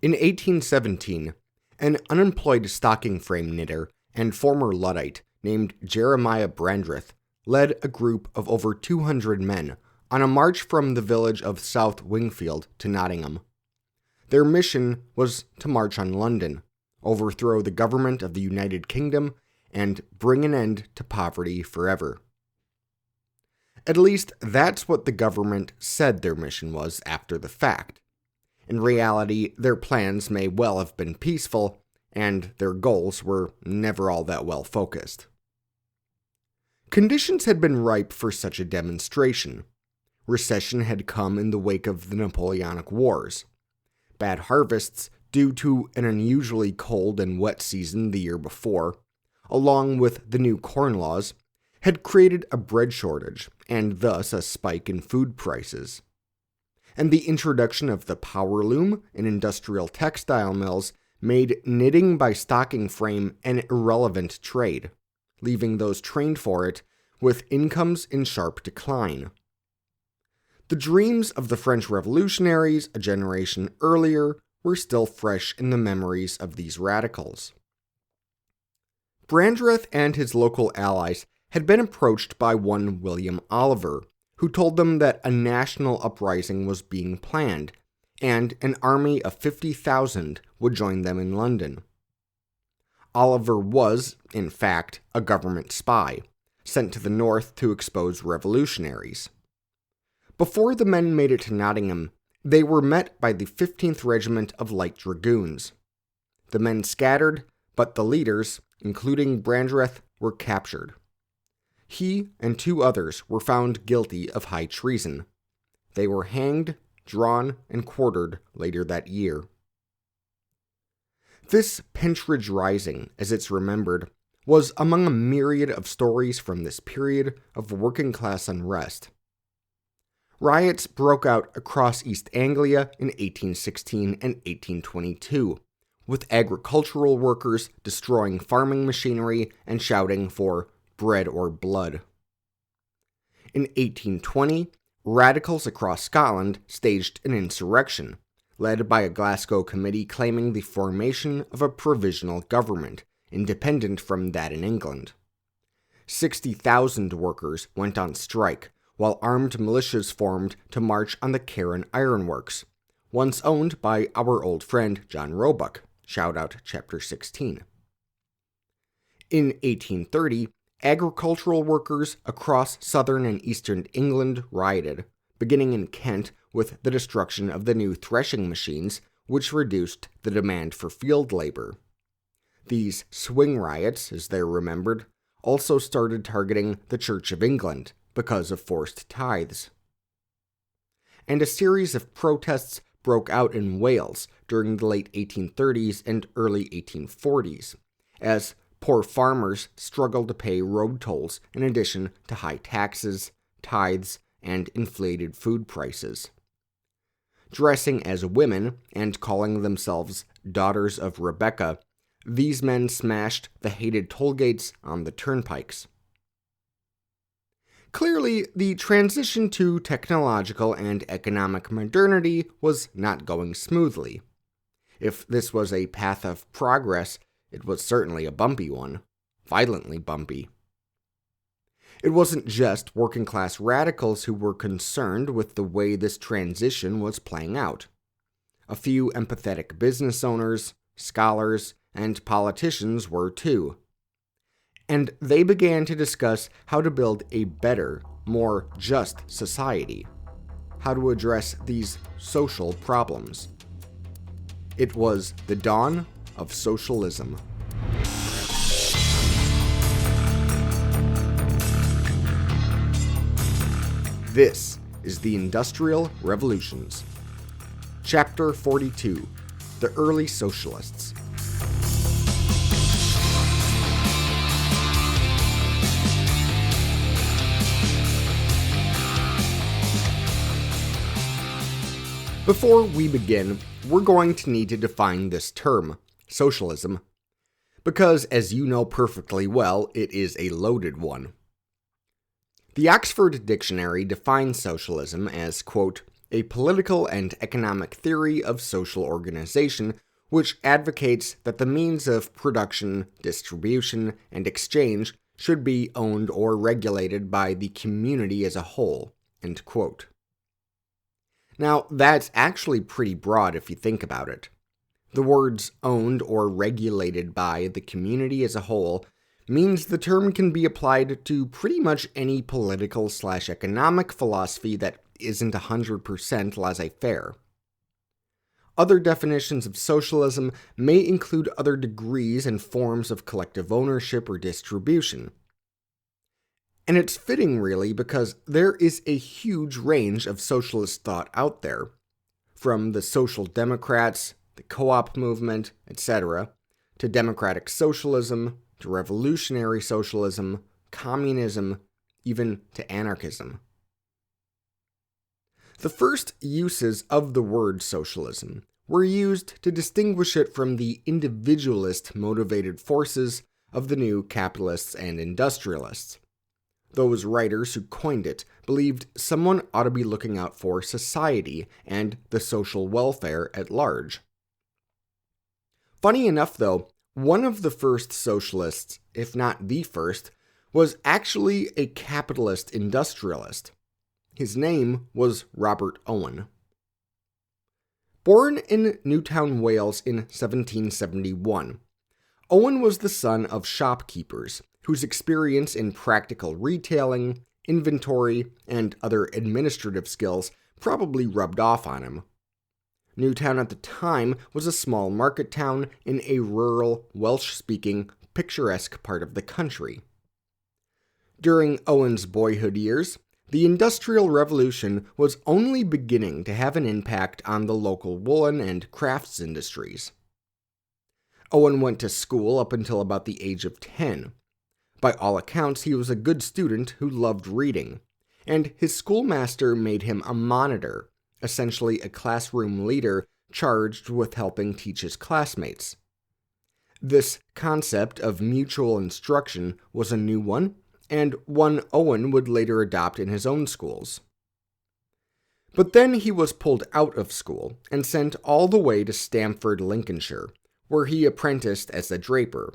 In 1817, an unemployed stocking frame knitter and former Luddite named Jeremiah Brandreth led a group of over 200 men on a march from the village of South Wingfield to Nottingham. Their mission was to march on London, overthrow the government of the United Kingdom, and bring an end to poverty forever. At least that's what the government said their mission was after the fact. In reality, their plans may well have been peaceful, and their goals were never all that well focused. Conditions had been ripe for such a demonstration. Recession had come in the wake of the Napoleonic Wars. Bad harvests due to an unusually cold and wet season the year before, along with the new corn laws, had created a bread shortage and thus a spike in food prices. And the introduction of the power loom and industrial textile mills made knitting by stocking frame an irrelevant trade, leaving those trained for it with incomes in sharp decline. The dreams of the French revolutionaries a generation earlier were still fresh in the memories of these radicals. Brandreth and his local allies had been approached by one William Oliver, who told them that a national uprising was being planned, and an army of 50,000 would join them in London. Oliver was, in fact, a government spy, sent to the north to expose revolutionaries. Before the men made it to Nottingham, they were met by the 15th Regiment of Light Dragoons. The men scattered, but the leaders, including Brandreth, were captured. He and 2 others were found guilty of high treason. They were hanged, drawn, and quartered later that year. This Pentridge Rising, as it's remembered, was among a myriad of stories from this period of working-class unrest. Riots broke out across East Anglia in 1816 and 1822, with agricultural workers destroying farming machinery and shouting for bread or blood. In 1820, radicals across Scotland staged an insurrection, led by a Glasgow committee claiming the formation of a provisional government, independent from that in England. 60,000 workers went on strike, while armed militias formed to march on the Carron Ironworks, once owned by our old friend John Roebuck, shout out Chapter 16. In 1830, agricultural workers across southern and eastern England rioted, beginning in Kent with the destruction of the new threshing machines, which reduced the demand for field labor. These swing riots, as they're remembered, also started targeting the Church of England because of forced tithes. And a series of protests broke out in Wales during the late 1830s and early 1840s, as poor farmers struggled to pay road tolls in addition to high taxes, tithes, and inflated food prices. Dressing as women and calling themselves Daughters of Rebecca, these men smashed the hated toll gates on the turnpikes. Clearly, the transition to technological and economic modernity was not going smoothly. If this was a path of progress, it was certainly a bumpy one, violently bumpy. It wasn't just working-class radicals who were concerned with the way this transition was playing out. A few empathetic business owners, scholars, and politicians were too. And they began to discuss how to build a better, more just society, how to address these social problems. It was the dawn of socialism. This is the Industrial Revolutions. Chapter 42, The Early Socialists. Before we begin, we're going to need to define this term, socialism, because as you know perfectly well, it is a loaded one. The Oxford Dictionary defines socialism as, quote, a political and economic theory of social organization which advocates that the means of production, distribution, and exchange should be owned or regulated by the community as a whole." End quote. Now, that's actually pretty broad if you think about it. The words owned or regulated by the community as a whole means the term can be applied to pretty much any political/economic philosophy that isn't 100% laissez-faire. Other definitions of socialism may include other degrees and forms of collective ownership or distribution. And it's fitting, really, because there is a huge range of socialist thought out there, from the Social Democrats, the co-op movement, etc., to democratic socialism, to revolutionary socialism, communism, even to anarchism. The first uses of the word socialism were used to distinguish it from the individualist-motivated forces of the new capitalists and industrialists. Those writers who coined it believed someone ought to be looking out for society and the social welfare at large. Funny enough, though, one of the first socialists, if not the first, was actually a capitalist industrialist. His name was Robert Owen. Born in Newtown, Wales in 1771, Owen was the son of shopkeepers whose experience in practical retailing, inventory, and other administrative skills probably rubbed off on him. Newtown at the time was a small market town in a rural, Welsh-speaking, picturesque part of the country. During Owen's boyhood years, the Industrial Revolution was only beginning to have an impact on the local woolen and crafts industries. Owen went to school up until about the age of 10. By all accounts, he was a good student who loved reading, and his schoolmaster made him a monitor, essentially a classroom leader charged with helping teach his classmates. This concept of mutual instruction was a new one, and one Owen would later adopt in his own schools. But then he was pulled out of school and sent all the way to Stamford, Lincolnshire, where he apprenticed as a draper.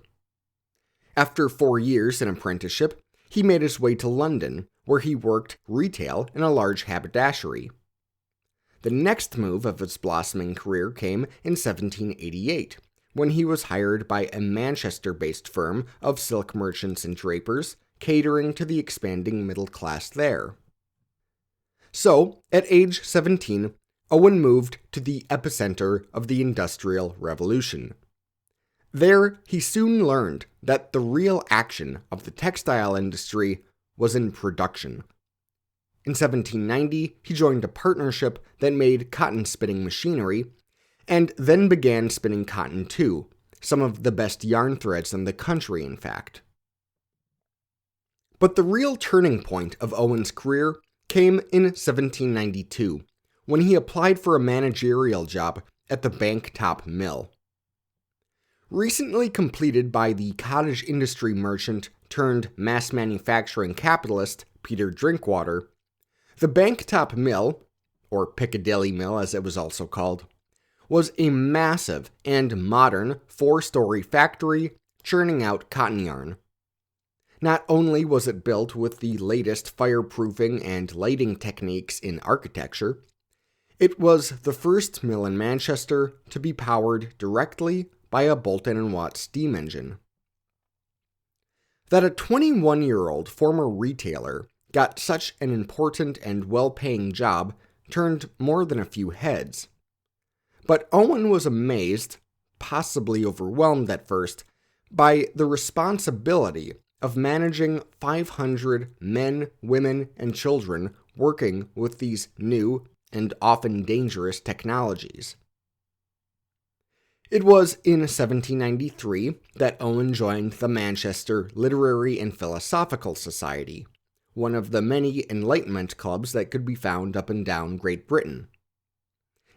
After 4 years in apprenticeship, he made his way to London, where he worked retail in a large haberdashery. The next move of his blossoming career came in 1788, when he was hired by a Manchester-based firm of silk merchants and drapers, catering to the expanding middle class there. So, at age 17, Owen moved to the epicenter of the Industrial Revolution. There, he soon learned that the real action of the textile industry was in production. In 1790, he joined a partnership that made cotton spinning machinery, and then began spinning cotton too, some of the best yarn threads in the country, in fact. But the real turning point of Owen's career came in 1792, when he applied for a managerial job at the Bank Top Mill. Recently completed by the cottage industry merchant turned mass manufacturing capitalist Peter Drinkwater, the Bank Top Mill, or Piccadilly Mill as it was also called, was a massive and modern 4-story factory churning out cotton yarn. Not only was it built with the latest fireproofing and lighting techniques in architecture, it was the first mill in Manchester to be powered directly by a Boulton & Watt steam engine. That a 21-year-old former retailer got such an important and well-paying job turned more than a few heads. But Owen was amazed, possibly overwhelmed at first, by the responsibility of managing 500 men, women, and children working with these new and often dangerous technologies. It was in 1793 that Owen joined the Manchester Literary and Philosophical Society, one of the many Enlightenment clubs that could be found up and down Great Britain.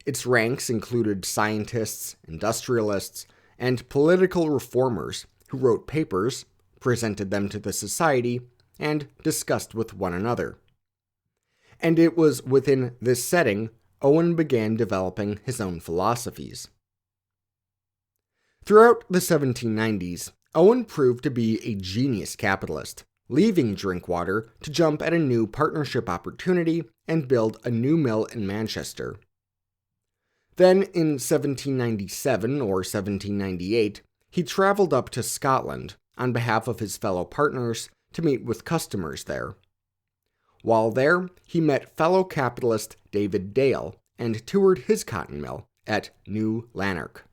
Its ranks included scientists, industrialists, and political reformers who wrote papers, presented them to the society, and discussed with one another. And it was within this setting Owen began developing his own philosophies. Throughout the 1790s, Owen proved to be a genius capitalist, leaving Drinkwater to jump at a new partnership opportunity and build a new mill in Manchester. Then, in 1797 or 1798, he traveled up to Scotland on behalf of his fellow partners to meet with customers there. While there, he met fellow capitalist David Dale and toured his cotton mill at New Lanark.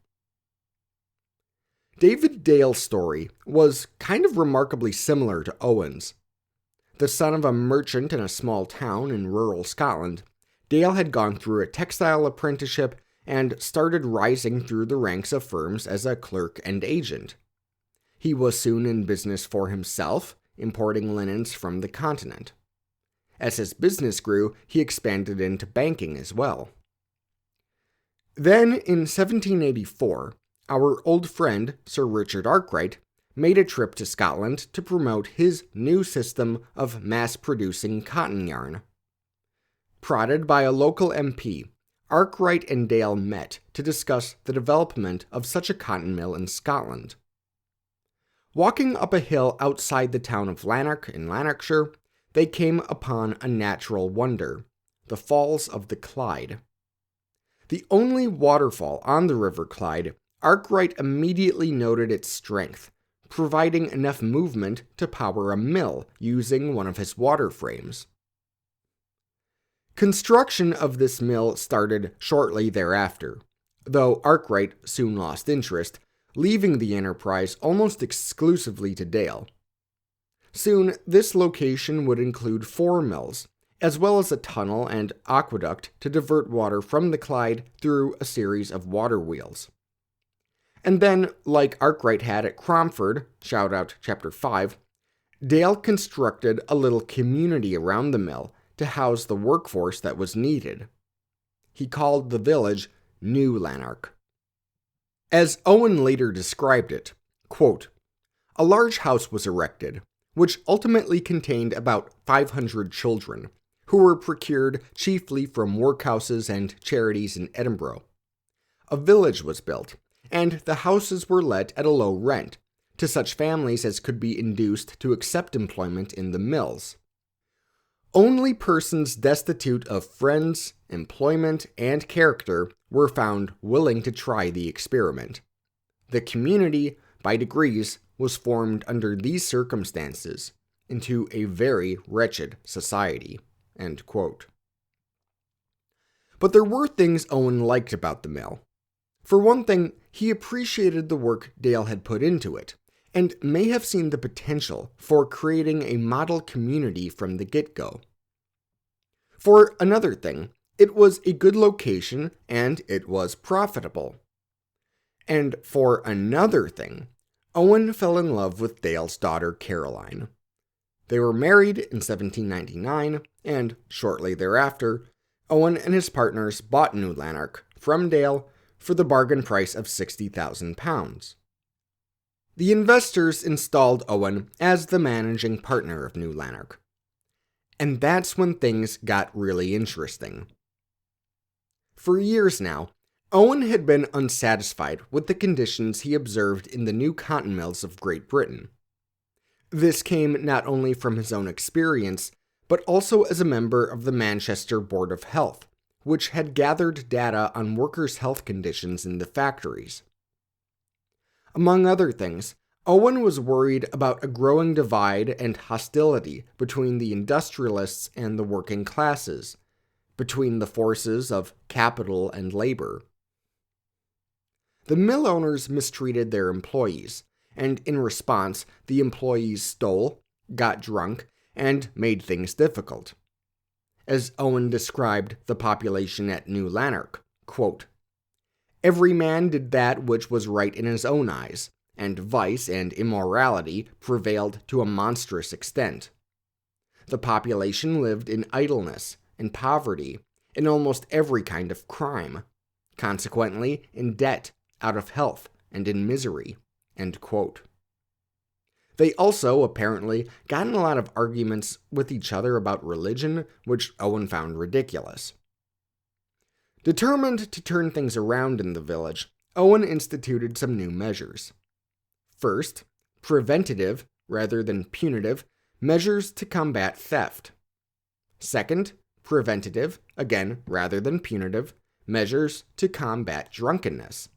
David Dale's story was kind of remarkably similar to Owen's. The son of a merchant in a small town in rural Scotland, Dale had gone through a textile apprenticeship and started rising through the ranks of firms as a clerk and agent. He was soon in business for himself, importing linens from the continent. As his business grew, he expanded into banking as well. Then, in 1784, our old friend, Sir Richard Arkwright, made a trip to Scotland to promote his new system of mass-producing cotton yarn. Prodded by a local MP, Arkwright and Dale met to discuss the development of such a cotton mill in Scotland. Walking up a hill outside the town of Lanark in Lanarkshire, they came upon a natural wonder, the Falls of the Clyde. The only waterfall on the River Clyde, Arkwright immediately noted its strength, providing enough movement to power a mill using one of his water frames. Construction of this mill started shortly thereafter, though Arkwright soon lost interest, leaving the enterprise almost exclusively to Dale. Soon, this location would include 4 mills, as well as a tunnel and aqueduct to divert water from the Clyde through a series of water wheels. And then, like Arkwright had at Cromford, shout out Chapter 5, Dale constructed a little community around the mill to house the workforce that was needed. He called the village New Lanark. As Owen later described it, quote, "A large house was erected, which ultimately contained about 500 children, who were procured chiefly from workhouses and charities in Edinburgh. A village was built, and the houses were let at a low rent, to such families as could be induced to accept employment in the mills. Only persons destitute of friends, employment, and character were found willing to try the experiment. The community, by degrees, was formed under these circumstances into a very wretched society." End quote. But there were things Owen liked about the mill. For one thing, he appreciated the work Dale had put into it, and may have seen the potential for creating a model community from the get-go. For another thing, it was a good location and it was profitable. And for another thing, Owen fell in love with Dale's daughter Caroline. They were married in 1799, and shortly thereafter, Owen and his partners bought New Lanark from Dale for the bargain price of £60,000. The investors installed Owen as the managing partner of New Lanark. And that's when things got really interesting. For years now, Owen had been unsatisfied with the conditions he observed in the new cotton mills of Great Britain. This came not only from his own experience, but also as a member of the Manchester Board of Health, which had gathered data on workers' health conditions in the factories. Among other things, Owen was worried about a growing divide and hostility between the industrialists and the working classes, between the forces of capital and labor. The mill owners mistreated their employees, and in response, the employees stole, got drunk, and made things difficult. As Owen described the population at New Lanark, quote, "Every man did that which was right in his own eyes, and vice and immorality prevailed to a monstrous extent. The population lived in idleness, in poverty, in almost every kind of crime, consequently in debt, out of health, and in misery." End quote. They also, apparently, got in a lot of arguments with each other about religion, which Owen found ridiculous. Determined to turn things around in the village, Owen instituted some new measures. First, preventative, rather than punitive, measures to combat theft. Second, preventative, again rather than punitive, measures to combat drunkenness.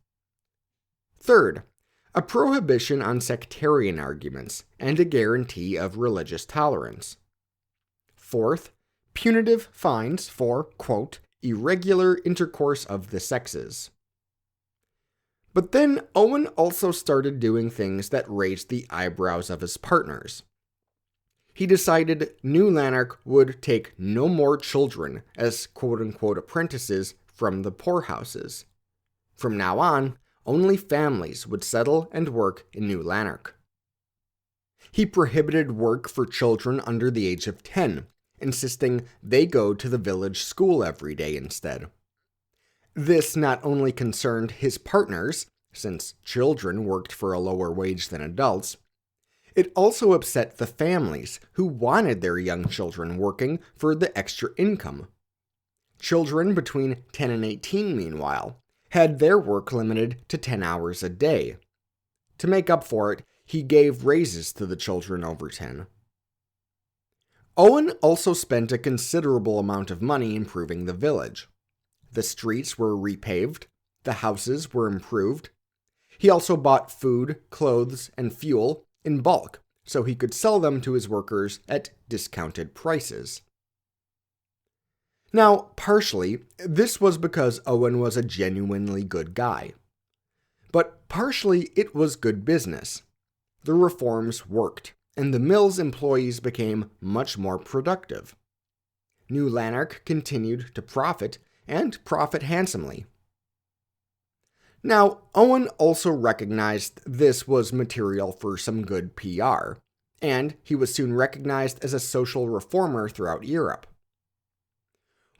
Third, a prohibition on sectarian arguments and a guarantee of religious tolerance. Fourth, punitive fines for, quote, irregular intercourse of the sexes. But then Owen also started doing things that raised the eyebrows of his partners. He decided New Lanark would take no more children as quote-unquote apprentices from the poorhouses. From now on, only families would settle and work in New Lanark. He prohibited work for children under the age of 10, insisting they go to the village school every day instead. This not only concerned his partners, since children worked for a lower wage than adults, it also upset the families who wanted their young children working for the extra income. Children between 10 and 18, meanwhile, had their work limited to 10 hours a day. To make up for it, he gave raises to the children over 10. Owen also spent a considerable amount of money improving the village. The streets were repaved, the houses were improved. He also bought food, clothes, and fuel in bulk, so he could sell them to his workers at discounted prices. Now, partially, this was because Owen was a genuinely good guy. But partially, it was good business. The reforms worked, and the mill's employees became much more productive. New Lanark continued to profit, and profit handsomely. Now, Owen also recognized this was material for some good PR, and he was soon recognized as a social reformer throughout Europe.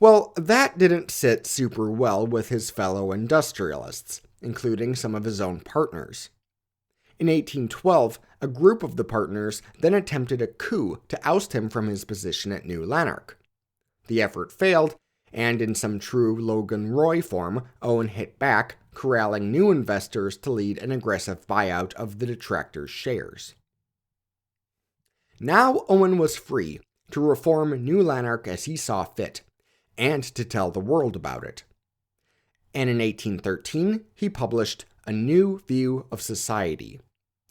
Well, that didn't sit super well with his fellow industrialists, including some of his own partners. In 1812, a group of the partners then attempted a coup to oust him from his position at New Lanark. The effort failed, and in some true Logan Roy form, Owen hit back, corralling new investors to lead an aggressive buyout of the detractors' shares. Now Owen was free to reform New Lanark as he saw fit, and to tell the world about it. And in 1813, he published A New View of Society,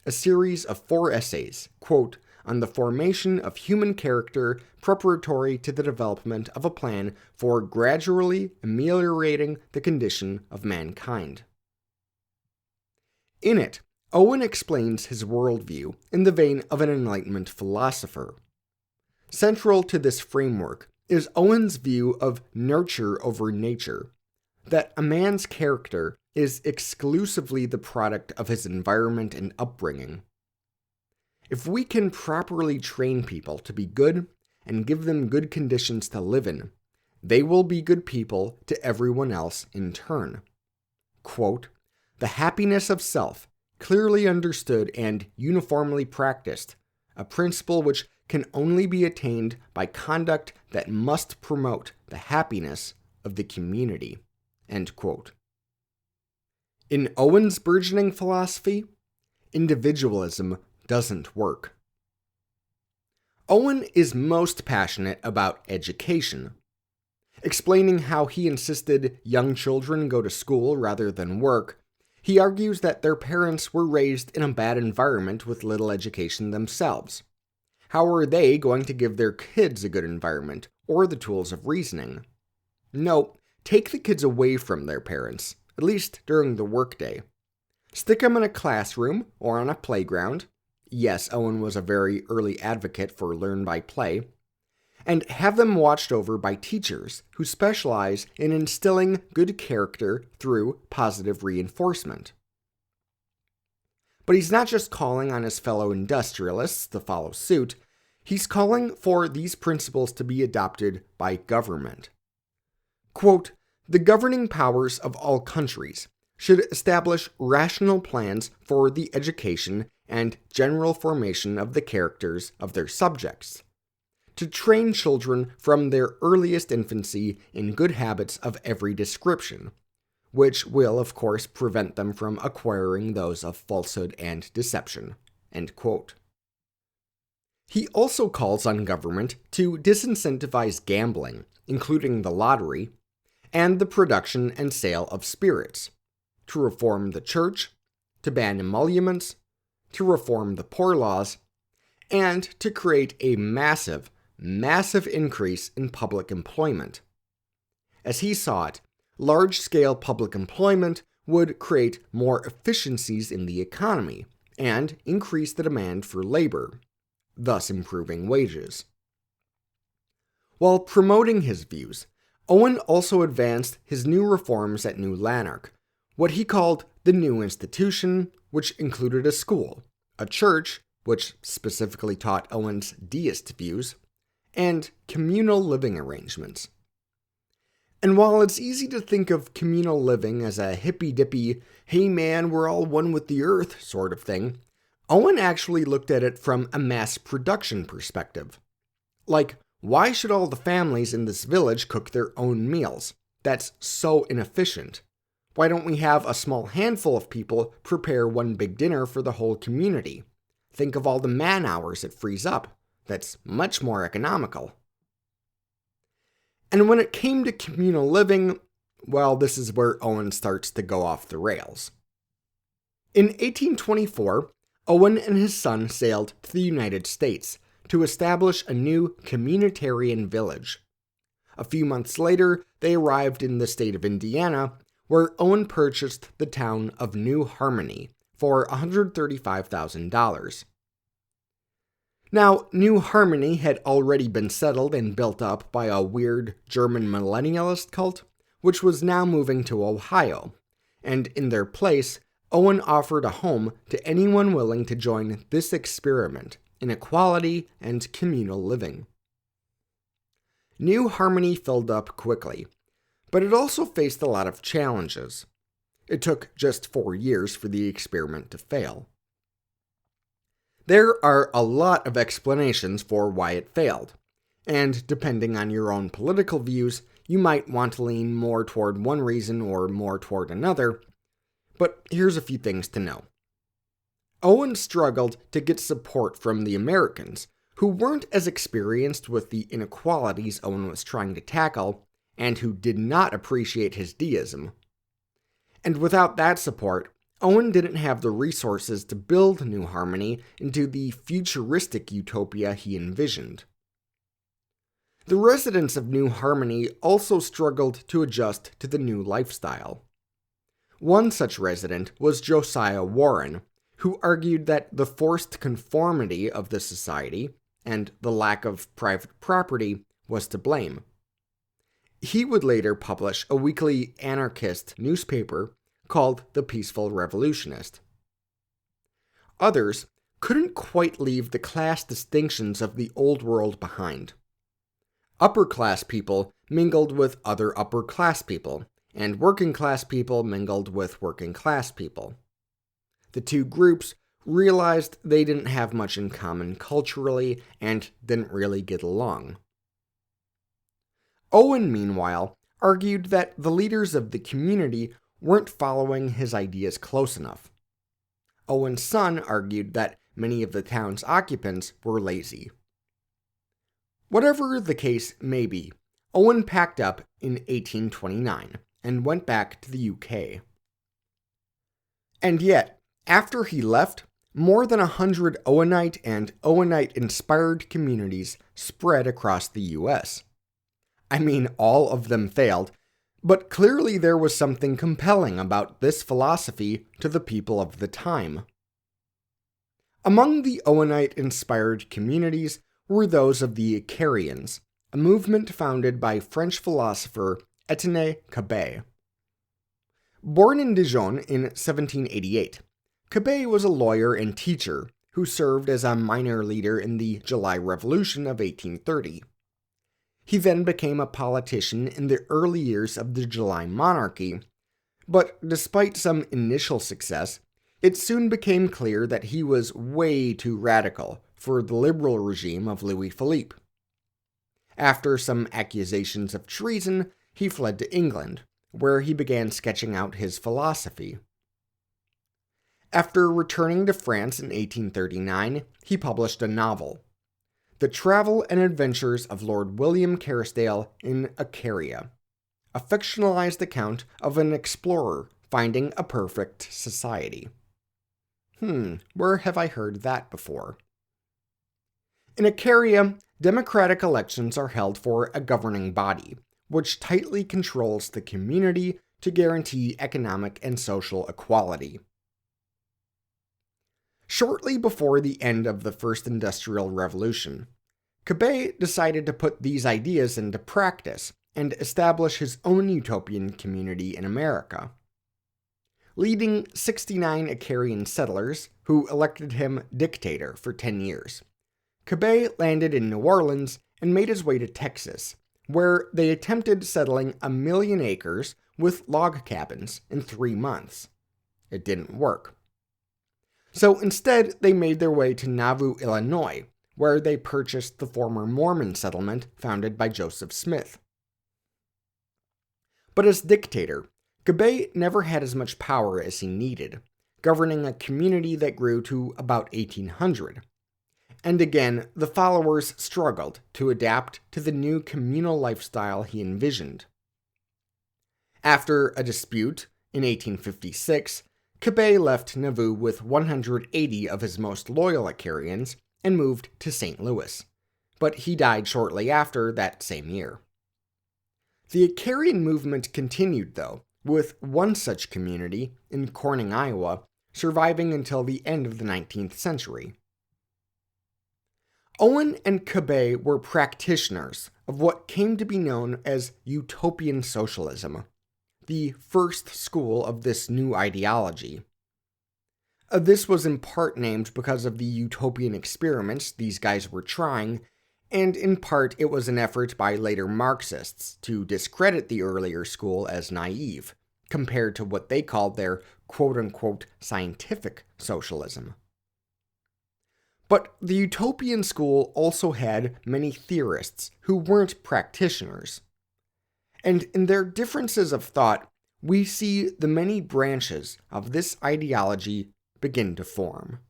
a series of 4 essays, quote, on the formation of human character preparatory to the development of a plan for gradually ameliorating the condition of mankind. In it, Owen explains his worldview in the vein of an Enlightenment philosopher. Central to this framework is Owen's view of nurture over nature, that a man's character is exclusively the product of his environment and upbringing. If we can properly train people to be good and give them good conditions to live in, they will be good people to everyone else in turn. Quote, the happiness of self, clearly understood and uniformly practiced, a principle which can only be attained by conduct that must promote the happiness of the community. End quote. In Owen's burgeoning philosophy, individualism doesn't work. Owen is most passionate about education. Explaining how he insisted young children go to school rather than work, he argues that their parents were raised in a bad environment with little education themselves. How are they going to give their kids a good environment or the tools of reasoning? No, take the kids away from their parents, at least during the workday. Stick them in a classroom or on a playground. Yes, Owen was a very early advocate for learn by play. And have them watched over by teachers who specialize in instilling good character through positive reinforcement. But he's not just calling on his fellow industrialists to follow suit, he's calling for these principles to be adopted by government. Quote, the governing powers of all countries should establish rational plans for the education and general formation of the characters of their subjects. to train children from their earliest infancy in good habits of every description, which will, of course, prevent them from acquiring those of falsehood and deception." End quote. He also calls on government to disincentivize gambling, including the lottery, and the production and sale of spirits, to reform the church, to ban emoluments, to reform the poor laws, and to create a massive increase in public employment. As he saw it, large-scale public employment would create more efficiencies in the economy and increase the demand for labor, thus improving wages. While promoting his views, Owen also advanced his new reforms at New Lanark, what he called the new institution, which included a school, a church, which specifically taught Owen's deist views, and communal living arrangements. And while it's easy to think of communal living as a hippy-dippy, hey man, we're all one with the earth sort of thing, Owen actually looked at it from a mass production perspective. Like, why should all the families in this village cook their own meals? That's so inefficient. Why don't we have a small handful of people prepare one big dinner for the whole community? Think of all the man-hours it frees up. That's much more economical. And when it came to communal living, well, this is where Owen starts to go off the rails. In 1824, Owen and his son sailed to the United States to establish a new communitarian village. A few months later, they arrived in the state of Indiana, where Owen purchased the town of New Harmony for $135,000. Now, New Harmony had already been settled and built up by a weird German millennialist cult, which was now moving to Ohio, and in their place, Owen offered a home to anyone willing to join this experiment in equality and communal living. New Harmony filled up quickly, but it also faced a lot of challenges. It took just 4 years for the experiment to fail. There are a lot of explanations for why it failed, and depending on your own political views, you might want to lean more toward one reason or more toward another, but here's a few things to know. Owen struggled to get support from the Americans, who weren't as experienced with the inequalities Owen was trying to tackle, and who did not appreciate his deism. And without that support, Owen didn't have the resources to build New Harmony into the futuristic utopia he envisioned. The residents of New Harmony also struggled to adjust to the new lifestyle. One such resident was Josiah Warren, who argued that the forced conformity of the society and the lack of private property was to blame. He would later publish a weekly anarchist newspaper called The Peaceful Revolutionist. Others couldn't quite leave the class distinctions of the old world behind. Upper-class people mingled with other upper-class people, and working-class people mingled with working-class people. The two groups realized they didn't have much in common culturally and didn't really get along. Owen, meanwhile, argued that the leaders of the community weren't following his ideas close enough. Owen's son argued that many of the town's occupants were lazy. Whatever the case may be, Owen packed up in 1829 and went back to the UK. And yet, after he left, more than 100 Owenite and Owenite-inspired communities spread across the US. I mean, all of them failed, but clearly there was something compelling about this philosophy to the people of the time. Among the Owenite-inspired communities were those of the Icarians, a movement founded by French philosopher Étienne Cabet. Born in Dijon in 1788, Cabet was a lawyer and teacher who served as a minor leader in the July Revolution of 1830. He then became a politician in the early years of the July Monarchy, but despite some initial success, it soon became clear that he was way too radical for the liberal regime of Louis Philippe. After some accusations of treason, he fled to England, where he began sketching out his philosophy. After returning to France in 1839, he published a novel, The Travel and Adventures of Lord William Carysdale in Icaria, a fictionalized account of an explorer finding a perfect society. Where have I heard that before? In Icaria, democratic elections are held for a governing body, which tightly controls the community to guarantee economic and social equality. Shortly before the end of the First Industrial Revolution, Cabet decided to put these ideas into practice and establish his own utopian community in America. Leading 69 Icarian settlers, who elected him dictator for 10 years, Cabet landed in New Orleans and made his way to Texas, where they attempted settling 1 million acres with log cabins in 3 months. It didn't work. So instead, they made their way to Nauvoo, Illinois, where they purchased the former Mormon settlement founded by Joseph Smith. But as dictator, Cabet never had as much power as he needed, governing a community that grew to about 1,800. And again, the followers struggled to adapt to the new communal lifestyle he envisioned. After a dispute in 1856, Cabet left Nauvoo with 180 of his most loyal Icarians and moved to St. Louis, but he died shortly after that same year. The Icarian movement continued, though, with one such community in Corning, Iowa, surviving until the end of the 19th century. Owen and Cabet were practitioners of what came to be known as Utopian socialism, the first school of this new ideology. This was in part named because of the utopian experiments these guys were trying, and in part it was an effort by later Marxists to discredit the earlier school as naive, compared to what they called their quote-unquote scientific socialism. But the utopian school also had many theorists who weren't practitioners. And in their differences of thought, we see the many branches of this ideology begin to form.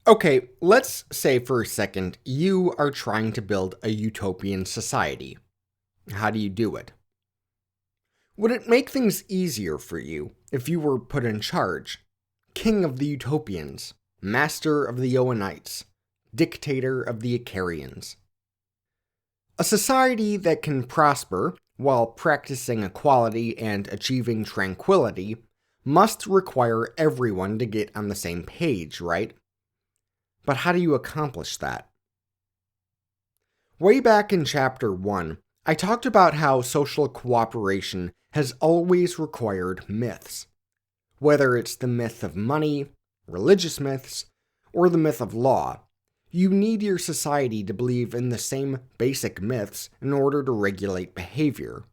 Okay, let's say for a second you are trying to build a utopian society. How do you do it? Would it make things easier for you if you were put in charge? King of the Utopians, master of the Owenites, dictator of the Icarians. A society that can prosper while practicing equality and achieving tranquility must require everyone to get on the same page, right? But how do you accomplish that? Way back in Chapter 1, I talked about how social cooperation has always required myths. Whether it's the myth of money, religious myths, or the myth of law, you need your society to believe in the same basic myths in order to regulate behavior.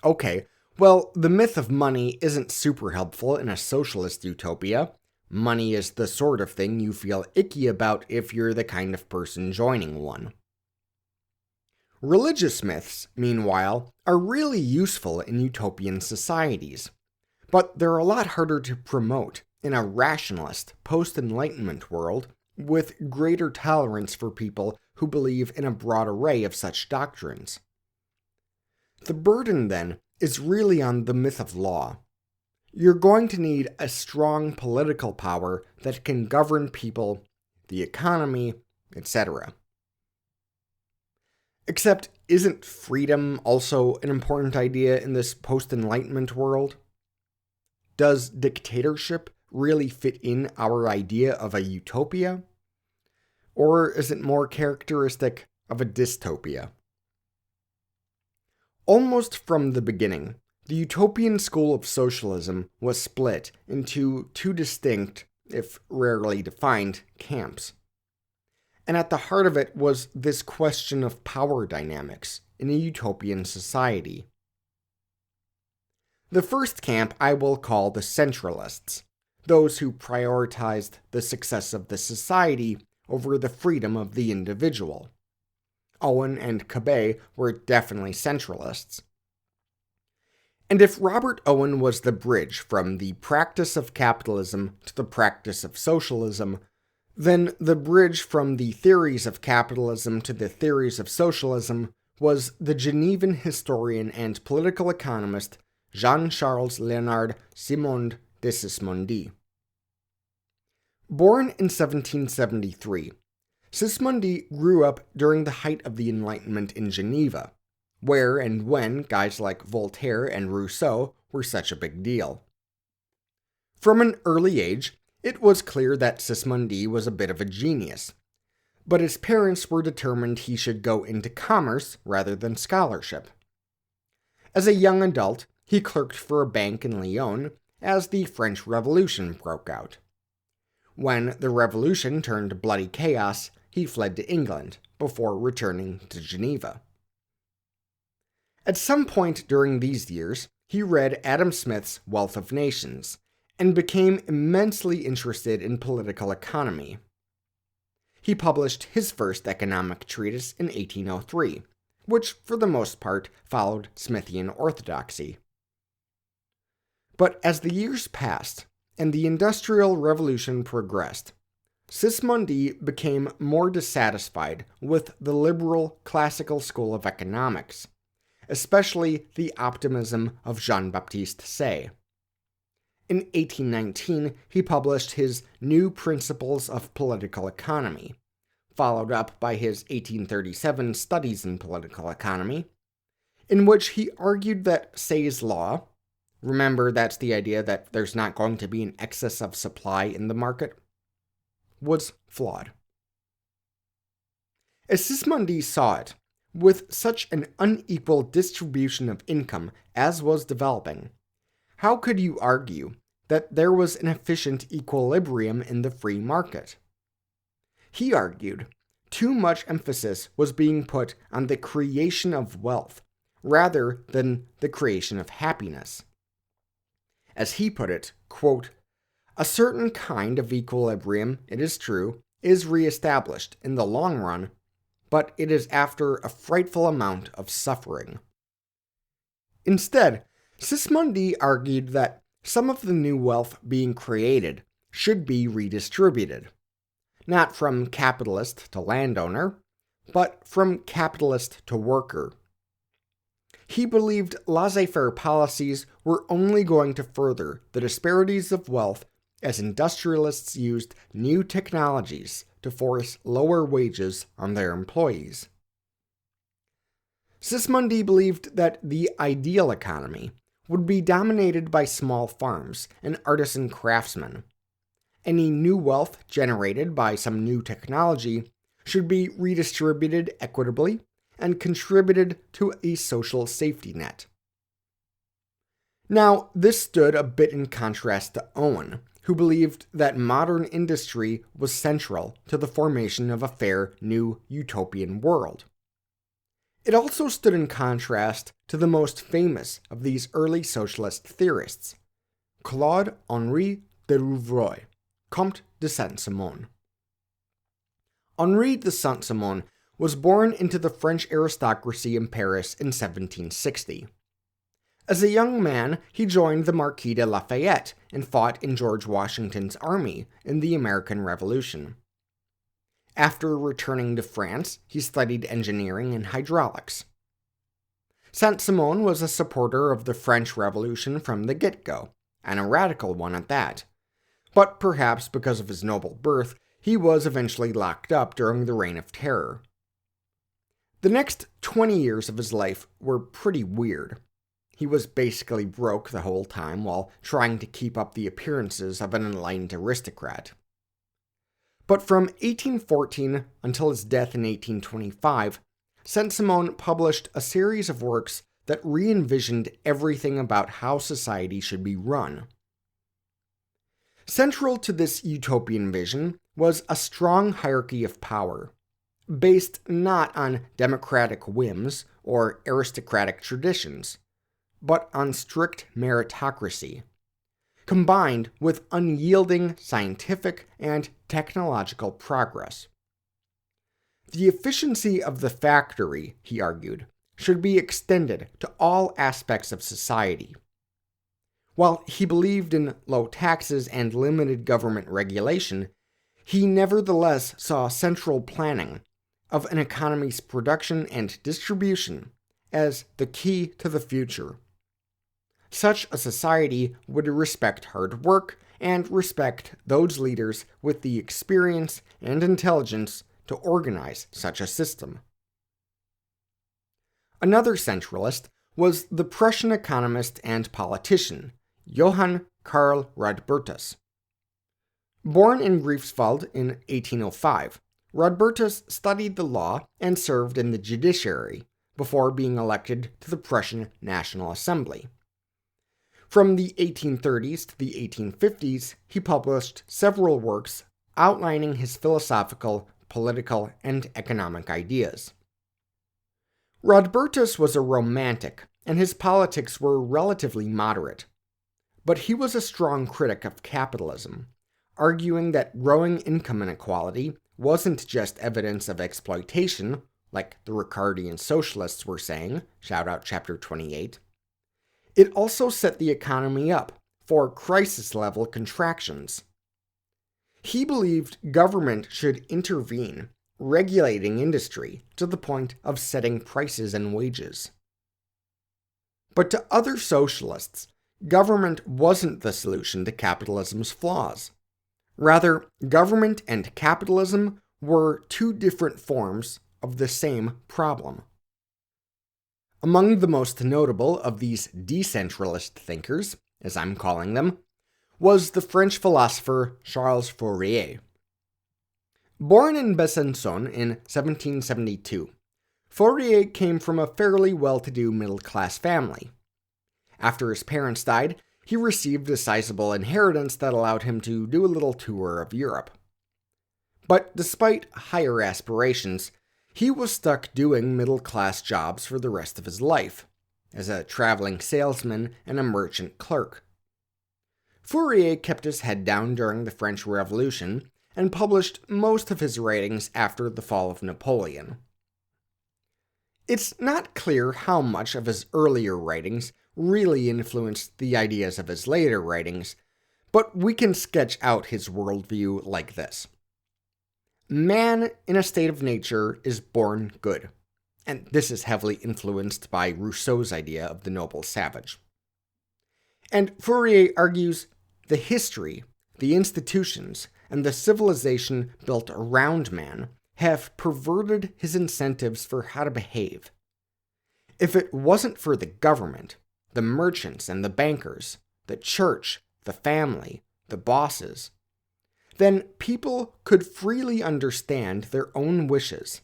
Okay, well, the myth of money isn't super helpful in a socialist utopia. Money is the sort of thing you feel icky about if you're the kind of person joining one. Religious myths, meanwhile, are really useful in utopian societies, but they're a lot harder to promote in a rationalist, post-Enlightenment world with greater tolerance for people who believe in a broad array of such doctrines. The burden, then, is really on the myth of law. You're going to need a strong political power that can govern people, the economy, etc. Except, isn't freedom also an important idea in this post-Enlightenment world? Does dictatorship really fit in our idea of a utopia? Or is it more characteristic of a dystopia? Almost from the beginning, the utopian school of socialism was split into two distinct, if rarely defined, camps. And at the heart of it was this question of power dynamics in a utopian society. The first camp I will call the Centralists, those who prioritized the success of the society over the freedom of the individual. Owen and Cabet were definitely centralists. And if Robert Owen was the bridge from the practice of capitalism to the practice of socialism, then the bridge from the theories of capitalism to the theories of socialism was the Genevan historian and political economist Jean-Charles Leonard de Sismondi. Born in 1773, Sismondi grew up during the height of the Enlightenment in Geneva, where and when guys like Voltaire and Rousseau were such a big deal. From an early age, it was clear that Sismondi was a bit of a genius, but his parents were determined he should go into commerce rather than scholarship. As a young adult, he clerked for a bank in Lyon as the French Revolution broke out. When the revolution turned bloody chaos, he fled to England before returning to Geneva. At some point during these years, he read Adam Smith's Wealth of Nations and became immensely interested in political economy. He published his first economic treatise in 1803, which for the most part followed Smithian orthodoxy. But as the years passed and the Industrial Revolution progressed, Sismondi became more dissatisfied with the liberal classical school of economics, especially the optimism of Jean-Baptiste Say. In 1819, he published his New Principles of Political Economy, followed up by his 1837 Studies in Political Economy, in which he argued that Say's law, remember that's the idea that there's not going to be an excess of supply in the market, was flawed. As Sismondi saw it, with such an unequal distribution of income as was developing, how could you argue that there was an efficient equilibrium in the free market? He argued too much emphasis was being put on the creation of wealth rather than the creation of happiness. As he put it, quote, "A certain kind of equilibrium, it is true, is reestablished in the long run, but it is after a frightful amount of suffering." Instead, Sismondi argued that some of the new wealth being created should be redistributed, not from capitalist to landowner, but from capitalist to worker. He believed laissez-faire policies were only going to further the disparities of wealth as industrialists used new technologies to force lower wages on their employees. Sismondi believed that the ideal economy would be dominated by small farms and artisan craftsmen. Any new wealth generated by some new technology should be redistributed equitably and contributed to a social safety net. Now, this stood a bit in contrast to Owen, who believed that modern industry was central to the formation of a fair, new utopian world. It also stood in contrast to the most famous of these early socialist theorists, Claude Henri de Rouvroy, Comte de Saint-Simone. Henri de Saint-Simone was born into the French aristocracy in Paris in 1760. As a young man, he joined the Marquis de Lafayette and fought in George Washington's army in the American Revolution. After returning to France, he studied engineering and hydraulics. Saint-Simone was a supporter of the French Revolution from the get-go, and a radical one at that. But perhaps because of his noble birth, he was eventually locked up during the Reign of Terror. The next 20 years of his life were pretty weird. He was basically broke the whole time while trying to keep up the appearances of an enlightened aristocrat. But from 1814 until his death in 1825, Saint-Simone published a series of works that re-envisioned everything about how society should be run. Central to this utopian vision was a strong hierarchy of power, based not on democratic whims or aristocratic traditions, but on strict meritocracy. combined with unyielding scientific and technological progress. The efficiency of the factory, he argued, should be extended to all aspects of society. While he believed in low taxes and limited government regulation, he nevertheless saw central planning of an economy's production and distribution as the key to the future. Such a society would respect hard work and respect those leaders with the experience and intelligence to organize such a system. Another centralist was the Prussian economist and politician, Johann Karl Rodbertus. Born in Greifswald in 1805, Rodbertus studied the law and served in the judiciary before being elected to the Prussian National Assembly. From the 1830s to the 1850s, he published several works outlining his philosophical, political, and economic ideas. Rodbertus was a romantic, and his politics were relatively moderate. But he was a strong critic of capitalism, arguing that growing income inequality wasn't just evidence of exploitation, like the Ricardian socialists were saying, shout out chapter 28. It also set the economy up for crisis-level contractions. He believed government should intervene, regulating industry to the point of setting prices and wages. But to other socialists, government wasn't the solution to capitalism's flaws. Rather, government and capitalism were two different forms of the same problem. Among the most notable of these decentralist thinkers, as I'm calling them, was the French philosopher Charles Fourier. Born in Besançon in 1772, Fourier came from a fairly well-to-do middle-class family. After his parents died, he received a sizable inheritance that allowed him to do a little tour of Europe. But despite higher aspirations, he was stuck doing middle-class jobs for the rest of his life, as a traveling salesman and a merchant clerk. Fourier kept his head down during the French Revolution and published most of his writings after the fall of Napoleon. It's not clear how much of his earlier writings really influenced the ideas of his later writings, but we can sketch out his worldview like this. Man in a state of nature is born good, and this is heavily influenced by Rousseau's idea of the noble savage. And Fourier argues the history, the institutions, and the civilization built around man have perverted his incentives for how to behave. If it wasn't for the government, the merchants and the bankers, the church, the family, the bosses, then people could freely understand their own wishes,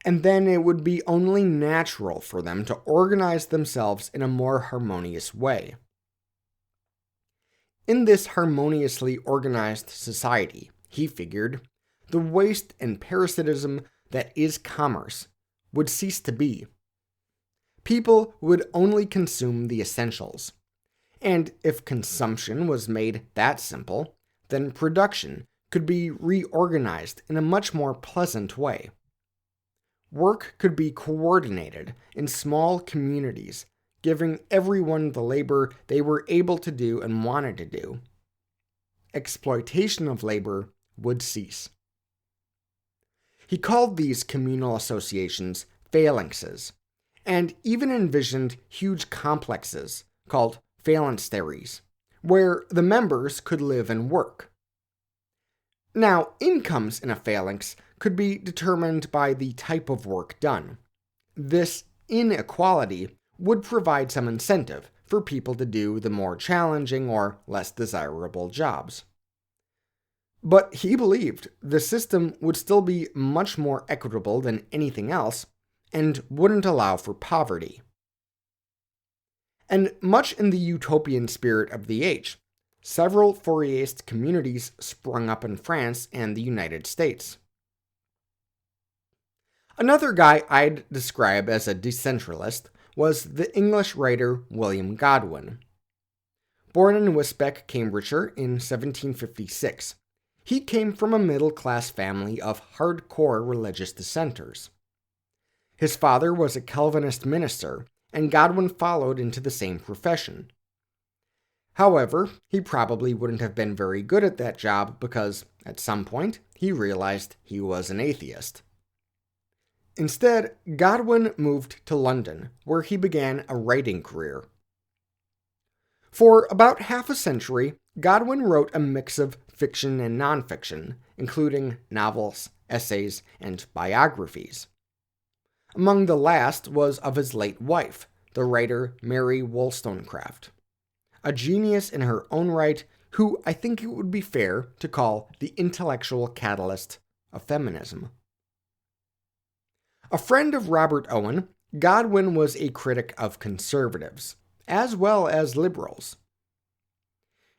and then it would be only natural for them to organize themselves in a more harmonious way. In this harmoniously organized society, he figured, the waste and parasitism that is commerce would cease to be. People would only consume the essentials. And if consumption was made that simple, then production could be reorganized in a much more pleasant way. Work could be coordinated in small communities, giving everyone the labor they were able to do and wanted to do. Exploitation of labor would cease. He called these communal associations phalanxes, and even envisioned huge complexes called phalansteries, where the members could live and work. Now, incomes in a phalanx could be determined by the type of work done. This inequality would provide some incentive for people to do the more challenging or less desirable jobs. But he believed the system would still be much more equitable than anything else and wouldn't allow for poverty. And much in the utopian spirit of the age, several Fourierist communities sprung up in France and the United States. Another guy I'd describe as a decentralist was the English writer William Godwin. Born in Wisbech, Cambridgeshire in 1756, he came from a middle-class family of hardcore religious dissenters. His father was a Calvinist minister, and Godwin followed into the same profession. However, he probably wouldn't have been very good at that job because, at some point, he realized he was an atheist. Instead, Godwin moved to London, where he began a writing career. For about half a century, Godwin wrote a mix of fiction and nonfiction, including novels, essays, and biographies. Among the last was of his late wife, the writer Mary Wollstonecraft, a genius in her own right who I think it would be fair to call the intellectual catalyst of feminism. A friend of Robert Owen, Godwin was a critic of conservatives, as well as liberals.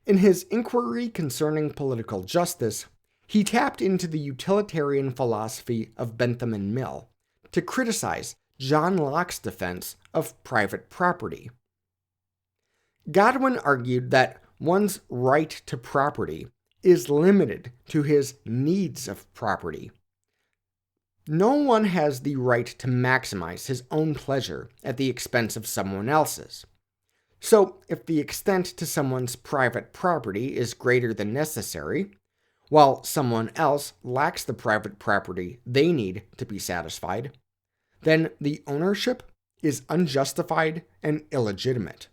In his inquiry concerning political justice, he tapped into the utilitarian philosophy of Bentham and Mill to criticize John Locke's defense of private property. Godwin argued that one's right to property is limited to his needs of property. No one has the right to maximize his own pleasure at the expense of someone else's. So, if the extent to someone's private property is greater than necessary, while someone else lacks the private property they need to be satisfied, then the ownership is unjustified and illegitimate.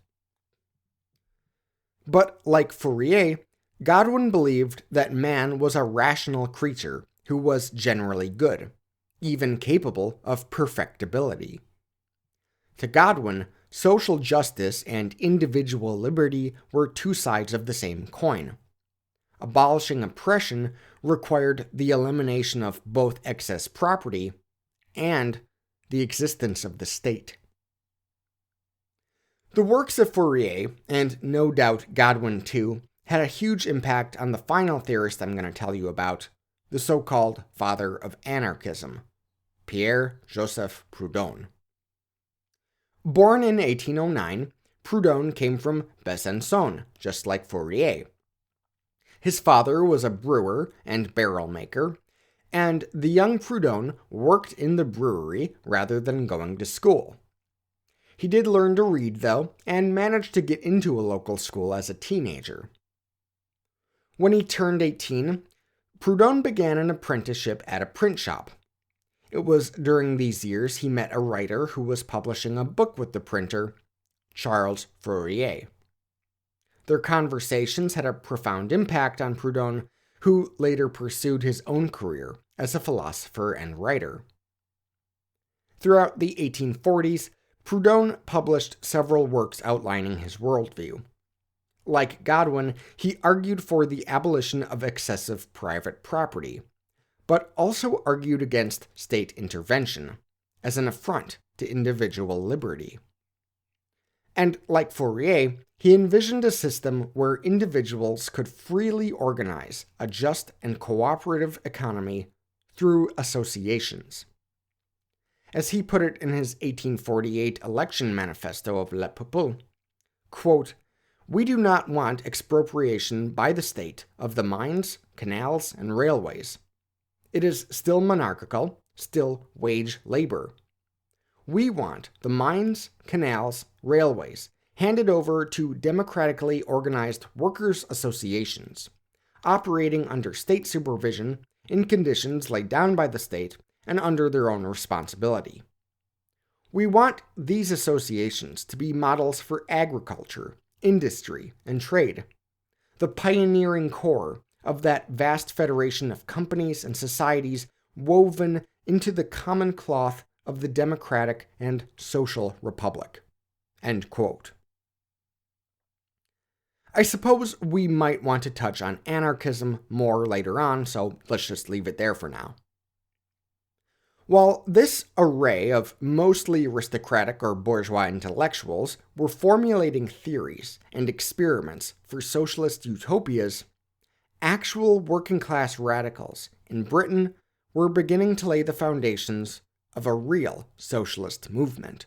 But like Fourier, Godwin believed that man was a rational creature who was generally good, even capable of perfectibility. To Godwin, social justice and individual liberty were two sides of the same coin. Abolishing oppression required the elimination of both excess property and the existence of the state. The works of Fourier, and no doubt Godwin too, had a huge impact on the final theorist I'm going to tell you about, the so-called father of anarchism, Pierre-Joseph Proudhon. Born in 1809, Proudhon came from Besançon, just like Fourier. His father was a brewer and barrel maker, and the young Proudhon worked in the brewery rather than going to school. He did learn to read, though, and managed to get into a local school as a teenager. When he turned 18, Proudhon began an apprenticeship at a print shop. It was during these years he met a writer who was publishing a book with the printer, Charles Fourier. Their conversations had a profound impact on Proudhon, who later pursued his own career as a philosopher and writer. Throughout the 1840s, Proudhon published several works outlining his worldview. Like Godwin, he argued for the abolition of excessive private property, but also argued against state intervention as an affront to individual liberty. And like Fourier, he envisioned a system where individuals could freely organize a just and cooperative economy through associations. As he put it in his 1848 election manifesto of Le Peuple, quote, "We do not want expropriation by the state of the mines, canals, and railways. It is still monarchical, still wage labor. We want the mines, canals, railways handed over to democratically organized workers' associations, operating under state supervision in conditions laid down by the state and under their own responsibility. We want these associations to be models for agriculture, industry, and trade, the pioneering core of that vast federation of companies and societies woven into the common cloth of the democratic and social republic." End quote. I suppose we might want to touch on anarchism more later on, so let's just leave it there for now. While this array of mostly aristocratic or bourgeois intellectuals were formulating theories and experiments for socialist utopias, actual working-class radicals in Britain were beginning to lay the foundations of a real socialist movement.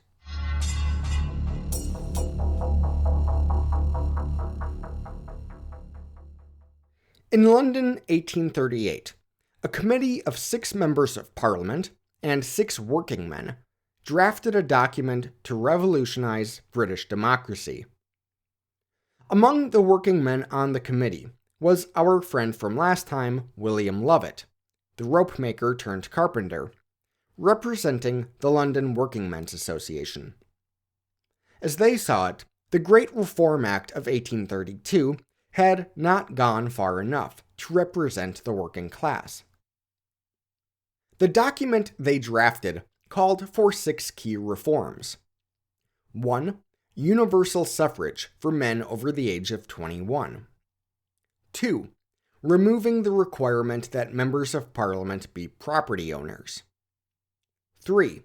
In London, 1838, a committee of 6 members of Parliament and 6 working men drafted a document to revolutionize British democracy. Among the working men on the committee was our friend from last time, William Lovett, the rope maker turned carpenter, representing the London Working Men's Association. As they saw it, the Great Reform Act of 1832 had not gone far enough to represent the working class. The document they drafted called for 6 key reforms. 1. Universal suffrage for men over the age of 21. 2. Removing the requirement that members of Parliament be property owners. 3.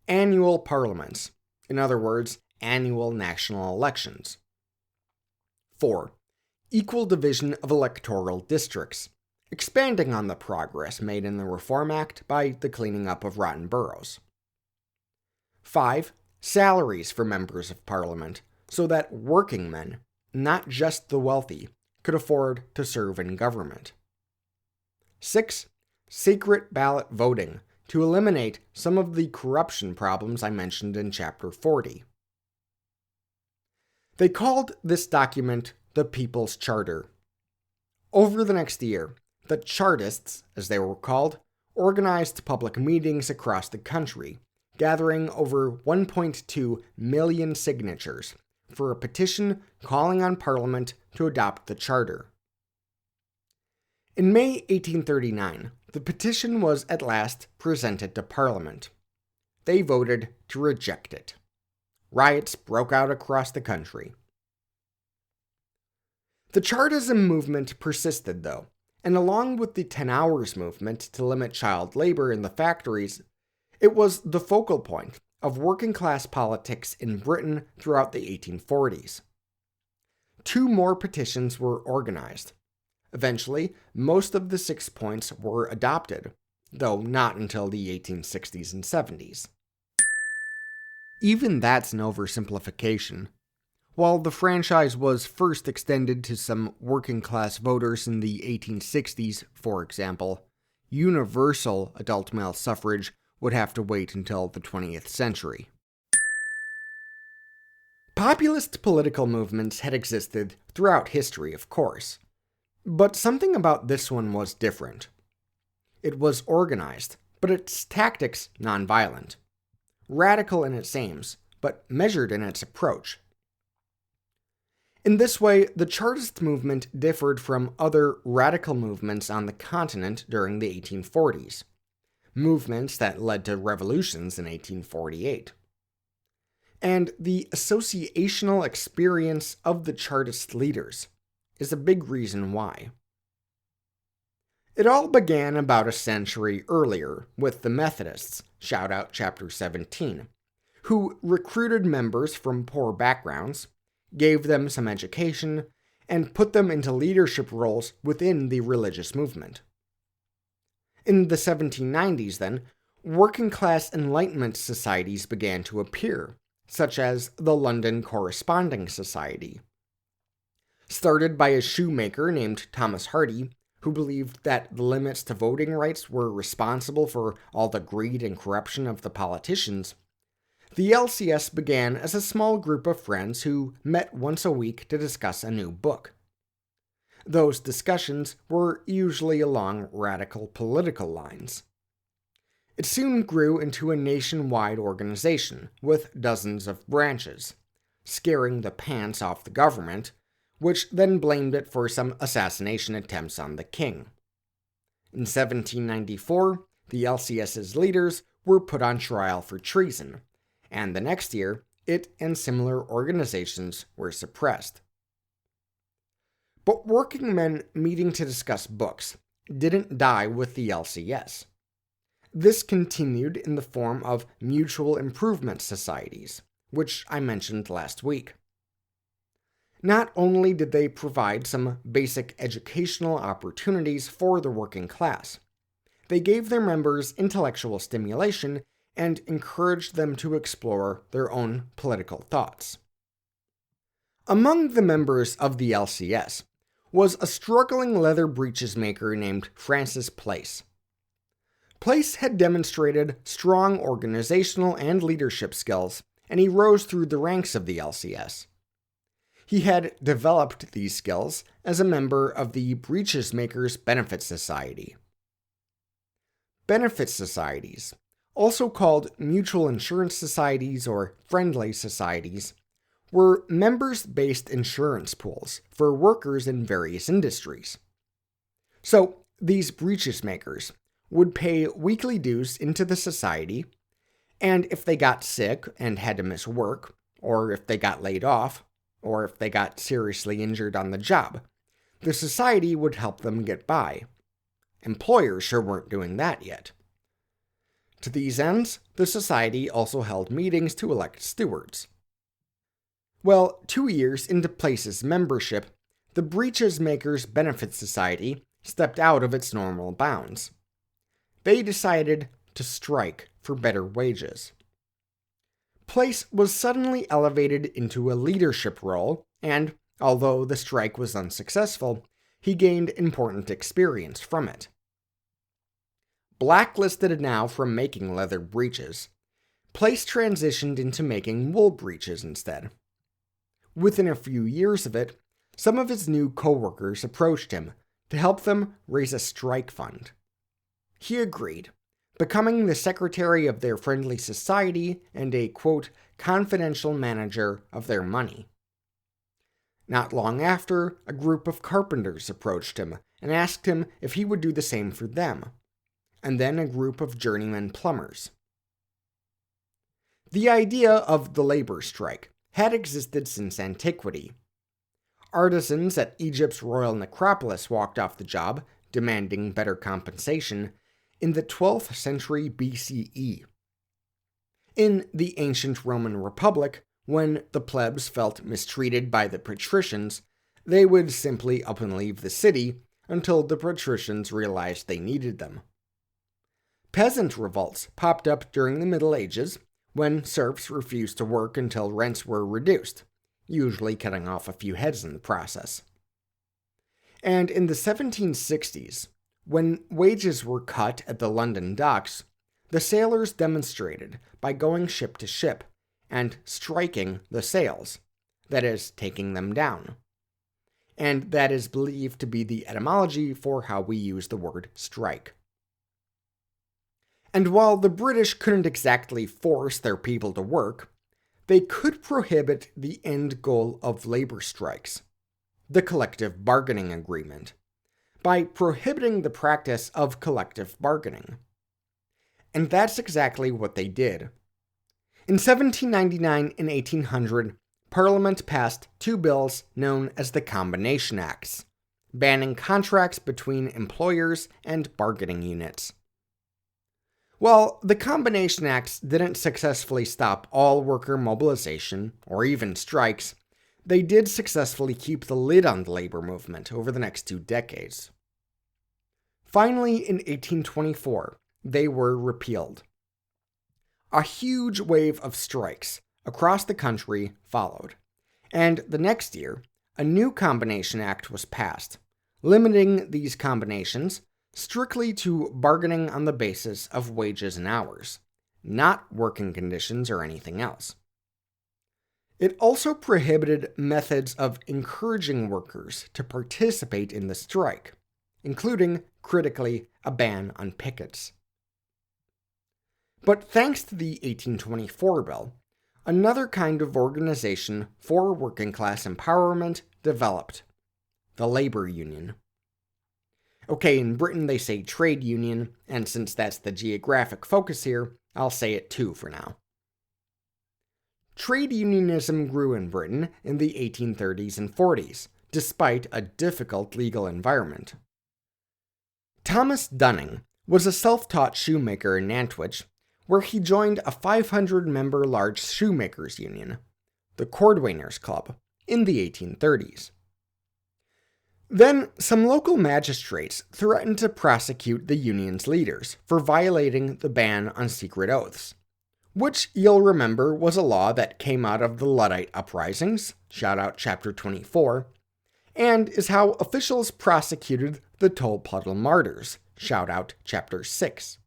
Annual parliaments, in other words, annual national elections. 4. Equal division of electoral districts, expanding on the progress made in the Reform Act by the cleaning up of rotten boroughs. 5. Salaries for members of Parliament, so that working men, not just the wealthy, could afford to serve in government. 6. Secret ballot voting, to eliminate some of the corruption problems I mentioned in Chapter 40. They called this document the People's Charter. Over the next year, the Chartists, as they were called, organized public meetings across the country, gathering over 1.2 million signatures for a petition calling on Parliament to adopt the Charter. In May 1839, the petition was at last presented to Parliament. They voted to reject it. Riots broke out across the country. The Chartism movement persisted, though, and along with the 10 Hours movement to limit child labor in the factories, it was the focal point of working-class politics in Britain throughout the 1840s. 2 more petitions were organized. Eventually, most of the 6 points were adopted, though not until the 1860s and 70s. Even that's an oversimplification. While the franchise was first extended to some working-class voters in the 1860s, for example, universal adult male suffrage would have to wait until the 20th century. Populist political movements had existed throughout history, of course, but something about this one was different. It was organized, but its tactics nonviolent. Radical in its aims, but measured in its approach. In this way, the Chartist movement differed from other radical movements on the continent during the 1840s, movements that led to revolutions in 1848. And the associational experience of the Chartist leaders is a big reason why. It all began about a century earlier with the Methodists, shout out Chapter 17, who recruited members from poor backgrounds, gave them some education, and put them into leadership roles within the religious movement. In the 1790s, then, working-class Enlightenment societies began to appear, such as the London Corresponding Society. Started by a shoemaker named Thomas Hardy, who believed that the limits to voting rights were responsible for all the greed and corruption of the politicians, the LCS began as a small group of friends who met once a week to discuss a new book. Those discussions were usually along radical political lines. It soon grew into a nationwide organization with dozens of branches, scaring the pants off the government, which then blamed it for some assassination attempts on the king. In 1794, the LCS's leaders were put on trial for treason, and the next year, it and similar organizations were suppressed. But working men meeting to discuss books didn't die with the LCS. This continued in the form of mutual improvement societies, which I mentioned last week. Not only did they provide some basic educational opportunities for the working class, they gave their members intellectual stimulation and encouraged them to explore their own political thoughts. Among the members of the LCS, was a struggling leather breeches maker named Francis Place. Place had demonstrated strong organizational and leadership skills, and he rose through the ranks of the LCS. He had developed these skills as a member of the Breeches Makers Benefit Society. Benefit societies, also called mutual insurance societies or friendly societies, were members-based insurance pools for workers in various industries. So, these breeches makers would pay weekly dues into the society, and if they got sick and had to miss work, or if they got laid off, or if they got seriously injured on the job, the society would help them get by. Employers sure weren't doing that yet. To these ends, the society also held meetings to elect stewards. Well, 2 years into Place's membership, the Breeches Makers Benefit Society stepped out of its normal bounds. They decided to strike for better wages. Place was suddenly elevated into a leadership role, and, although the strike was unsuccessful, he gained important experience from it. Blacklisted now from making leather breeches, Place transitioned into making wool breeches instead. Within a few years of it, some of his new co-workers approached him to help them raise a strike fund. He agreed, becoming the secretary of their friendly society and a, quote, confidential manager of their money. Not long after, a group of carpenters approached him and asked him if he would do the same for them, and then a group of journeyman plumbers. The idea of the labor strike had existed since antiquity. Artisans at Egypt's royal necropolis walked off the job, demanding better compensation, in the 12th century BCE. In the ancient Roman Republic, when the plebs felt mistreated by the patricians, they would simply up and leave the city until the patricians realized they needed them. Peasant revolts popped up during the Middle Ages, when serfs refused to work until rents were reduced, usually cutting off a few heads in the process. And in the 1760s, when wages were cut at the London docks, the sailors demonstrated by going ship to ship and striking the sails, that is, taking them down. And that is believed to be the etymology for how we use the word strike. And while the British couldn't exactly force their people to work, they could prohibit the end goal of labor strikes, the collective bargaining agreement, by prohibiting the practice of collective bargaining. And that's exactly what they did. In 1799 and 1800, Parliament passed 2 bills known as the Combination Acts, banning contracts between employers and bargaining units. While the Combination Acts didn't successfully stop all worker mobilization, or even strikes, they did successfully keep the lid on the labor movement over the next 2 decades. Finally, in 1824, they were repealed. A huge wave of strikes across the country followed, and the next year, a new Combination Act was passed, limiting these combinations strictly to bargaining on the basis of wages and hours, not working conditions or anything else. It also prohibited methods of encouraging workers to participate in the strike, including, critically, a ban on pickets. But thanks to the 1824 bill, another kind of organization for working class empowerment developed: the labor union. Okay, in Britain they say trade union, and since that's the geographic focus here, I'll say it too for now. Trade unionism grew in Britain in the 1830s and 40s, despite a difficult legal environment. Thomas Dunning was a self-taught shoemaker in Nantwich, where he joined a 500-member large shoemakers union, the Cordwainers Club, in the 1830s. Then, some local magistrates threatened to prosecute the union's leaders for violating the ban on secret oaths, which you'll remember was a law that came out of the Luddite uprisings, shout out chapter 24, and is how officials prosecuted the Tolpuddle martyrs. Shout out Chapter 6.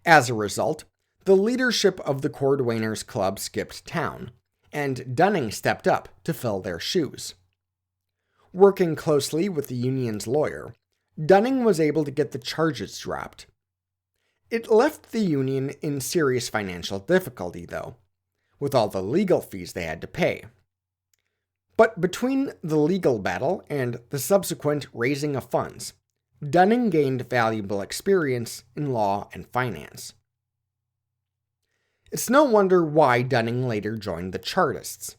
As a result, the leadership of the Cordwainers Club skipped town, and Dunning stepped up to fill their shoes. Working closely with the union's lawyer, Dunning was able to get the charges dropped. It left the union in serious financial difficulty, though, with all the legal fees they had to pay. But between the legal battle and the subsequent raising of funds, Dunning gained valuable experience in law and finance. It's no wonder why Dunning later joined the Chartists.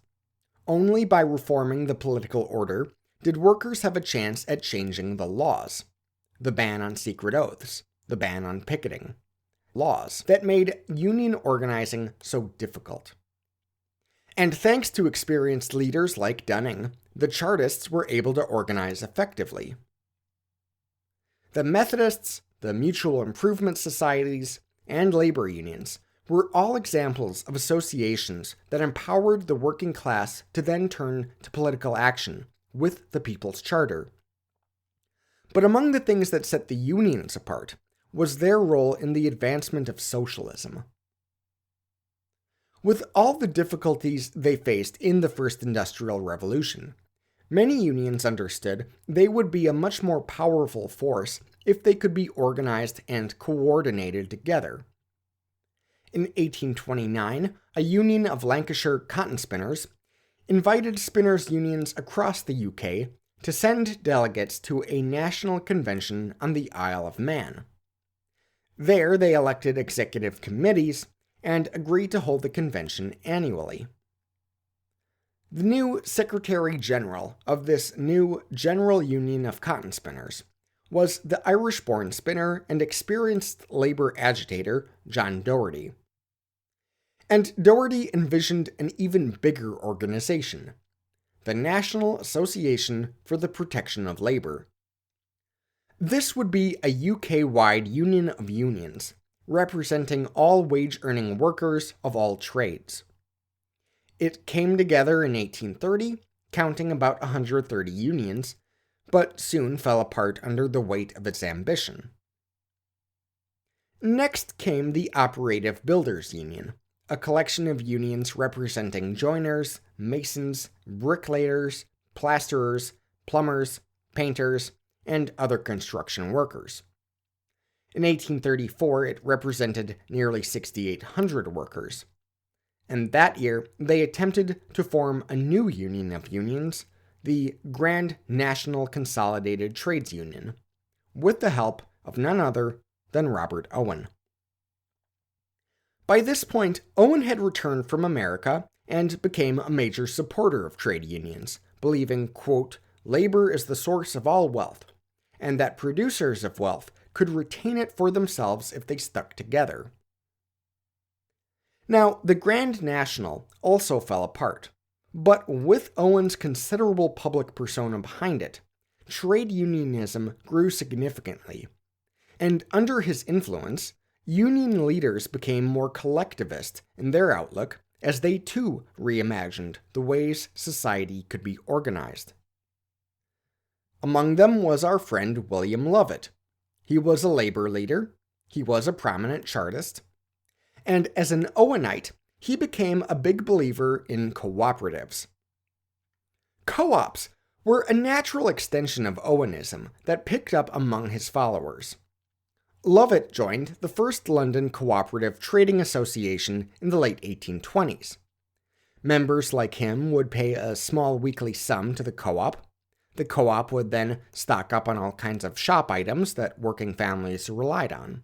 Only by reforming the political order did workers have a chance at changing the laws. The ban on secret oaths, the ban on picketing, laws that made union organizing so difficult. And thanks to experienced leaders like Dunning, the Chartists were able to organize effectively. The Methodists, the Mutual Improvement Societies, and labor unions were all examples of associations that empowered the working class to then turn to political action with the People's Charter. But among the things that set the unions apart was their role in the advancement of socialism. With all the difficulties they faced in the First Industrial Revolution, many unions understood they would be a much more powerful force if they could be organized and coordinated together. In 1829, a union of Lancashire cotton spinners invited spinners' unions across the UK to send delegates to a national convention on the Isle of Man. There, they elected executive committees and agreed to hold the convention annually. The new Secretary General of this new General Union of Cotton Spinners was the Irish-born spinner and experienced labor agitator John Doherty. And Doherty envisioned an even bigger organization, the National Association for the Protection of Labor. This would be a UK-wide union of unions, representing all wage-earning workers of all trades. It came together in 1830, counting about 130 unions, but soon fell apart under the weight of its ambition. Next came the Operative Builders Union, a collection of unions representing joiners, masons, bricklayers, plasterers, plumbers, painters, and other construction workers. In 1834, it represented nearly 6,800 workers. And that year, they attempted to form a new union of unions, the Grand National Consolidated Trades Union, with the help of none other than Robert Owen. By this point, Owen had returned from America and became a major supporter of trade unions, believing, quote, labor is the source of all wealth, and that producers of wealth could retain it for themselves if they stuck together. Now, the Grand National also fell apart, but with Owen's considerable public persona behind it, trade unionism grew significantly, and under his influence, union leaders became more collectivist in their outlook as they too reimagined the ways society could be organized. Among them was our friend William Lovett. He was a labor leader, he was a prominent Chartist, and as an Owenite, he became a big believer in cooperatives. Co-ops were a natural extension of Owenism that picked up among his followers. Lovett joined the first London Cooperative Trading Association in the late 1820s. Members like him would pay a small weekly sum to the co-op. The co-op would then stock up on all kinds of shop items that working families relied on.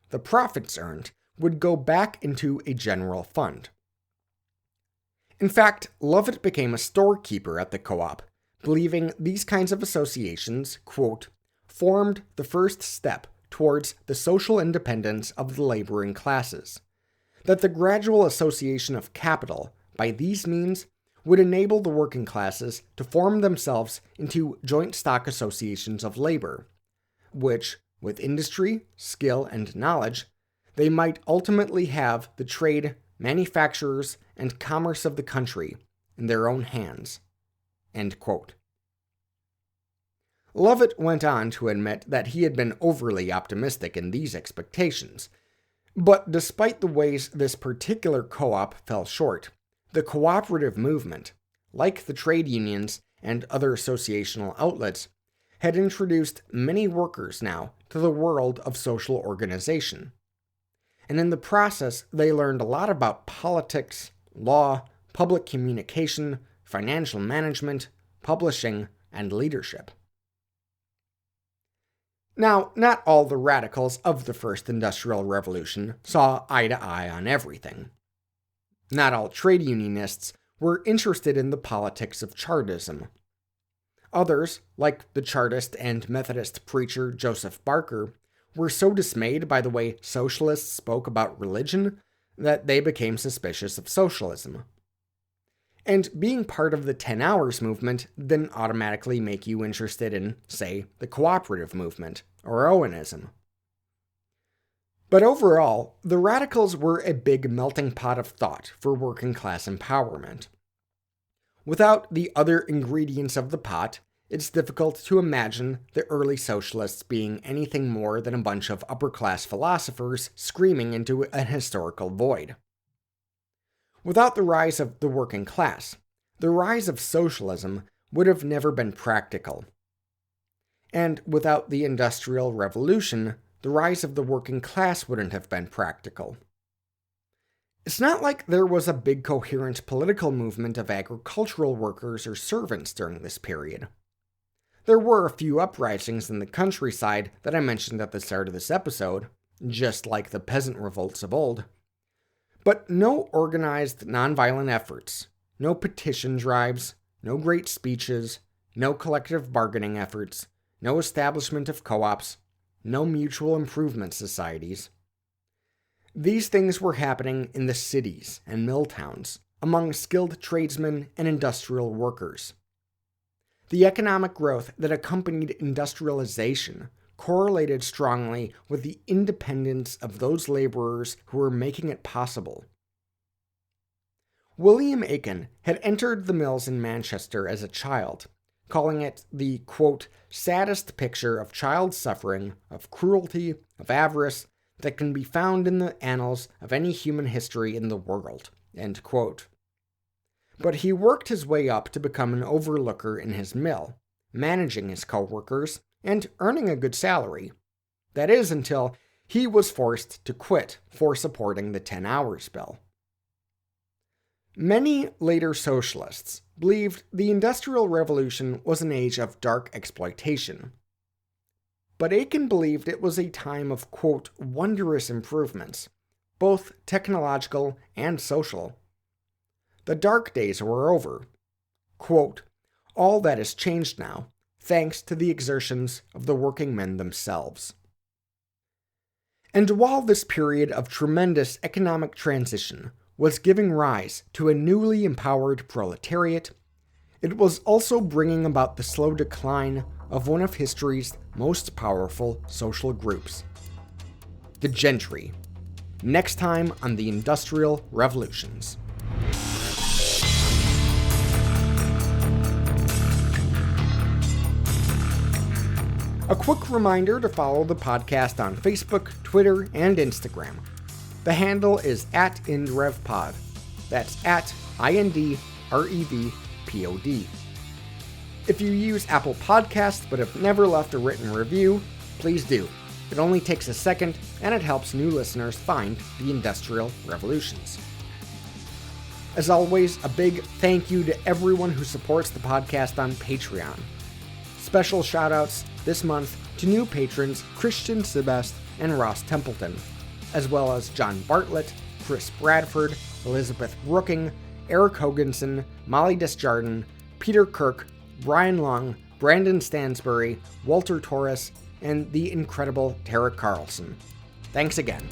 The profits earned would go back into a general fund. In fact, Lovett became a storekeeper at the co-op, believing these kinds of associations, quote, formed the first step towards the social independence of the laboring classes, that the gradual association of capital by these means would enable the working classes to form themselves into joint stock associations of labor, which, with industry, skill, and knowledge, they might ultimately have the trade, manufacturers, and commerce of the country in their own hands. End quote. Lovett went on to admit that he had been overly optimistic in these expectations. But despite the ways this particular co-op fell short, the cooperative movement, like the trade unions and other associational outlets, had introduced many workers now to the world of social organization. And in the process, they learned a lot about politics, law, public communication, financial management, publishing, and leadership. Now, not all the radicals of the First Industrial Revolution saw eye to eye on everything. Not all trade unionists were interested in the politics of Chartism. Others, like the Chartist and Methodist preacher Joseph Barker, were so dismayed by the way socialists spoke about religion that they became suspicious of socialism. And being part of the 10 Hours movement didn't automatically make you interested in, say, the cooperative movement, or Owenism. But overall, the radicals were a big melting pot of thought for working class empowerment. Without the other ingredients of the pot, it's difficult to imagine the early socialists being anything more than a bunch of upper-class philosophers screaming into an historical void. Without the rise of the working class, the rise of socialism would have never been practical. And without the Industrial Revolution, the rise of the working class wouldn't have been practical. It's not like there was a big coherent political movement of agricultural workers or servants during this period. There were a few uprisings in the countryside that I mentioned at the start of this episode, just like the peasant revolts of old. But no organized nonviolent efforts, no petition drives, no great speeches, no collective bargaining efforts, no establishment of co-ops, no mutual improvement societies. These things were happening in the cities and mill towns, among skilled tradesmen and industrial workers. The economic growth that accompanied industrialization correlated strongly with the independence of those laborers who were making it possible. William Aiken had entered the mills in Manchester as a child, calling it the, quote, saddest picture of child suffering, of cruelty, of avarice that can be found in the annals of any human history in the world, end quote. But he worked his way up to become an overlooker in his mill, managing his co-workers, and earning a good salary. That is, until he was forced to quit for supporting the 10 Hours Bill. Many later socialists believed the Industrial Revolution was an age of dark exploitation. But Aiken believed it was a time of, quote, wondrous improvements, both technological and social. The dark days were over. Quote, all that has changed now, thanks to the exertions of the working men themselves. And while this period of tremendous economic transition was giving rise to a newly empowered proletariat, it was also bringing about the slow decline of one of history's most powerful social groups, the gentry. Next time on the Industrial Revolutions. A quick reminder to follow the podcast on Facebook, Twitter, and Instagram. The handle is @IndRevPod. That's @IndRevPod. If you use Apple Podcasts but have never left a written review, please do. It only takes a second, and it helps new listeners find the Industrial Revolutions. As always, a big thank you to everyone who supports the podcast on Patreon. Special shoutouts this month to new patrons Christian Sebest and Ross Templeton, as well as John Bartlett, Chris Bradford, Elizabeth Brooking, Eric Hoganson, Molly Desjardins, Peter Kirk, Brian Long, Brandon Stansbury, Walter Torres, and the incredible Tara Carlson. Thanks again.